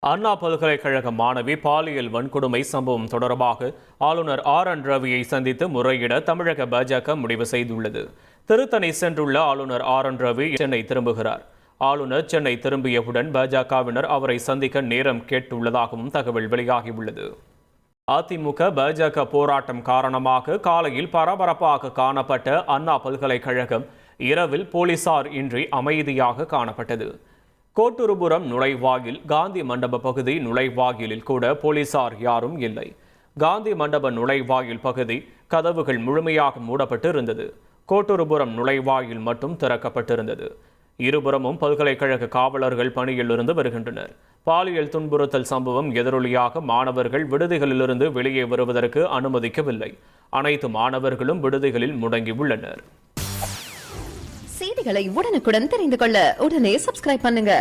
அண்ணா பல்கலைக்கழக மாணவி பாலியல் வன்கொடுமை சம்பவம் தொடர்பாக ஆளுநர் RN ரவியை சந்தித்து முறையிட தமிழக பாஜக முடிவு செய்துள்ளது. திருத்தணி சென்றுள்ள ஆளுநர் RN ரவி சென்னை திரும்புகிறார். ஆளுநர் சென்னை திரும்பியவுடன் பாஜகவினர் அவரை சந்திக்க நேரம் கேட்டுள்ளதாகவும் தகவல் வெளியாகியுள்ளது. அதிமுக பாஜக போராட்டம் காரணமாக காலையில் பரபரப்பாக காணப்பட்ட அண்ணா பல்கலைக்கழகம் இரவில் போலீசார் இன்றி அமைதியாக காணப்பட்டது. கோட்டூர்புரம் நுழைவாயில், காந்தி மண்டப பகுதி நுழைவாயிலில் கூட போலீசார் யாரும் இல்லை. காந்தி மண்டப நுழைவாயில் பகுதி கதவுகள் முழுமையாக மூடப்பட்டு இருந்தது. கோட்டூர்புரம் நுழைவாயில் மட்டும் திறக்கப்பட்டிருந்தது. இருபுறமும் பல்கலைக்கழக காவலர்கள் பணியில் இருந்து வருகின்றனர். பாலியல் துன்புறுத்தல் சம்பவம் எதிரொலியாக மாணவர்கள் விடுதிகளிலிருந்து வெளியே வருவதற்கு அனுமதிக்கவில்லை. அனைத்து மாணவர்களும் விடுதிகளில் முடங்கியுள்ளனர். செய்திகளை உடனுக்குடன் தெரிந்து கொள்ள உடனே சப்ஸ்கிரைப் பண்ணுங்க.